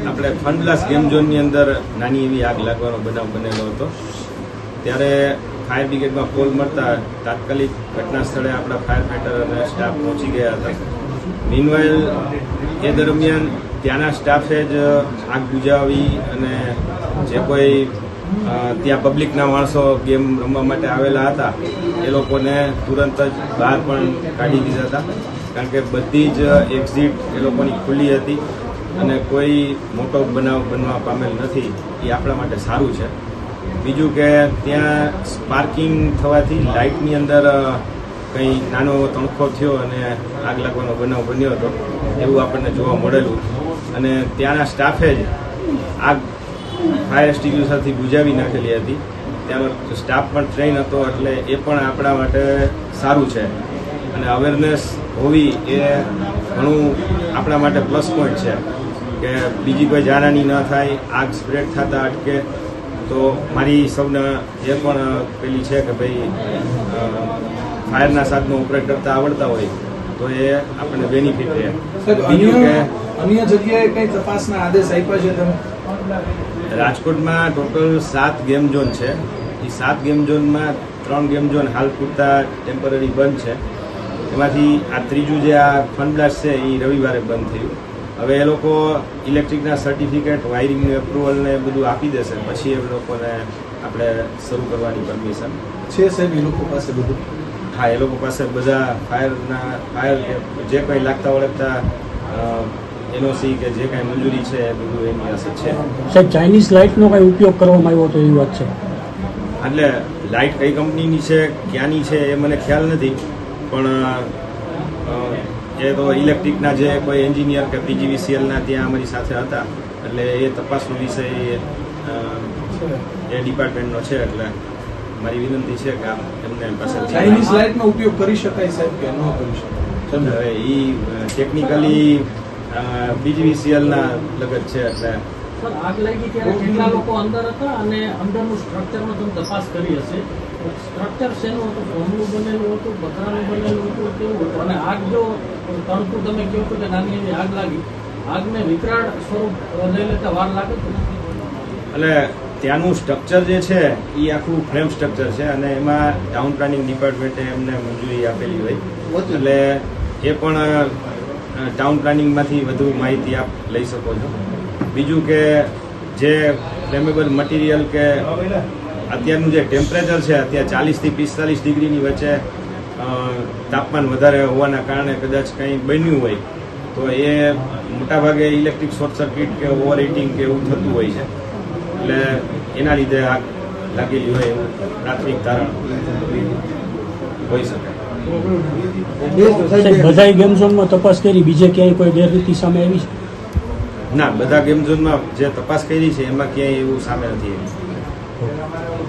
આપણે ફનબ્લાસ્ટ ગેમ ઝોનની અંદર નાની એવી આગ લાગવાનો બનાવ બનેલો હતો. ત્યારે ફાયર બ્રિગેડમાં કોલ મળતા તાત્કાલિક ઘટના સ્થળે આપણા ફાયર ફાઈટર અને સ્ટાફ પહોંચી ગયા હતા. મીનવાઇલ એ દરમિયાન ત્યાંના સ્ટાફે જ આગ બુઝાવી અને જે કોઈ ત્યાં પબ્લિકના માણસો ગેમ રમવા માટે આવેલા હતા એ લોકોને તુરંત જ બહાર પણ કાઢી દીધા હતા, કારણ કે બધી જ એક્ઝિટ એ લોકોની ખુલ્લી હતી અને કોઈ મોટો બનાવ બનવા પામેલ નથી. એ આપણા માટે સારું છે. બીજું કે ત્યાં સ્પાર્કિંગ થવાથી લાઇટની અંદર કંઈ નાનો એવો તણખો થયો અને આગ લાગવાનો બનાવ બન્યો હતો એવું આપણને જોવા મળેલું. અને ત્યાંના સ્ટાફે જ આગ ફાયર એક્સ્ટિંગ્વિશરથી બુઝાવી નાખેલી હતી. ત્યાંનો સ્ટાફ પણ ટ્રેન હતો, એટલે એ પણ આપણા માટે સારું છે. અને અવેરનેસ હોવી એ ઘણું આપણા માટે પ્લસ પોઈન્ટ છે કે બીજી કોઈ જાનહાની ન થાય, આગ સ્પ્રેડ થતા અટકે. તો મારી સૌને એ પણ પેલી છે કે ભાઈ ફાયરના સાધનો ઓપરેટ કરતા આવડતા હોય તો એ આપણને બેનિફિટ રહે. અન્ય જગ્યાએ કઈ તપાસના આદેશ આપ્યા છે તમે? રાજકોટમાં ટોટલ 7 ગેમ ઝોન છે. એ 7 ગેમ ઝોનમાં 3 ગેમ ઝોન હાલ પૂરતા ટેમ્પરરી બંધ છે. એમાંથી આ ત્રીજું જે આ ફનબ્લાસ્ટ છે એ રવિવારે બંધ થયું. હવે એ લોકો ઇલેક્ટ્રિકના સર્ટિફિકેટ, વાયરિંગનું એપ્રુવલ ને બધું આપી દેશે, પછી એ લોકોને આપણે શરૂ કરવાની પરમિશન છે. સાહેબ એ લોકો પાસે બધું? હા, એ લોકો પાસે બધા ફાયર જે કંઈ લાગતા વળગતા એનઓસી કે જે કાંઈ મંજૂરી છે એ બધું એની પાસે છે. સાહેબ, ચાઇનીઝ લાઇટનો કંઈ ઉપયોગ કરવામાં આવ્યો તો એવી વાત છે? એટલે લાઇટ કઈ કંપનીની છે, ક્યાંની છે એ મને ખ્યાલ નથી, પણ એ તો ઇલેક્ટ્રિકના જે કોઈ એન્જિનિયર કે પીજીવીસીએલના ત્યાં અમારી સાથે હતા, એટલે એ તપાસનો વિષય એ ડિપાર્ટમેન્ટનો છે. એટલે મારી વિનંતી છે કે એમને પાસે ચાઇનીઝ લાઇટનો ઉપયોગ કરી શકાય સાહેબ કે ન કરી શકાય? હવે એ ટેકનિકલી પીજીવીસીએલના લગત છે. એટલે આગ લાગી ત્યારે કેટલા લોકો અંદર હતા અને અંદરનું સ્ટ્રક્ચરનો તમે તપાસ કરી હશે? સ્ટ્રક્ચર શેનું હતું? ફોર્મનું બનેલું હતું, પતરાનું બનેલું હતું, કેવું હતું? અને આગ જો તણખું તમે કહો છો કે નાની એવી આગ લાગી, આગને વિકરાળ સ્વરૂપ લઈ લેતા વાર લાગે છે? એટલે ત્યાંનું સ્ટ્રક્ચર જે છે એ આખું ફ્રેમ સ્ટ્રક્ચર છે અને એમાં ટાઉન પ્લાનિંગ ડિપાર્ટમેન્ટે એમને મંજૂરી આપેલી હોય, એટલે એ પણ ટાઉન પ્લાનિંગમાંથી વધુ માહિતી આપ લઈ શકો છો. બીજું કે જે ફ્લેમેબલ મટીરિયલ કે અત્યારનું જે ટેમ્પરેચર છે, અત્યારે 40 થી 45 ડિગ્રીની વચ્ચે તાપમાન વધારે હોવાના કારણે કદાચ કંઈ બન્યું હોય તો એ મોટાભાગે ઇલેક્ટ્રિક શોર્ટ સર્કિટ કે ઓવર હીટિંગ કે એવું થતું હોય છે. એટલે એના લીધે આગ લાગેલી હોય એવું પ્રાથમિક તારણ હોઈ શકે. બધા ગેમ ઝોનમાં તપાસ કરી, બીજે ક્યાંય કોઈ ગેરરીતિ સામે આવી છે? ના, બધા ગેમ ઝોનમાં જે તપાસ કરી છે એમાં ક્યાંય એવું સામે નથી.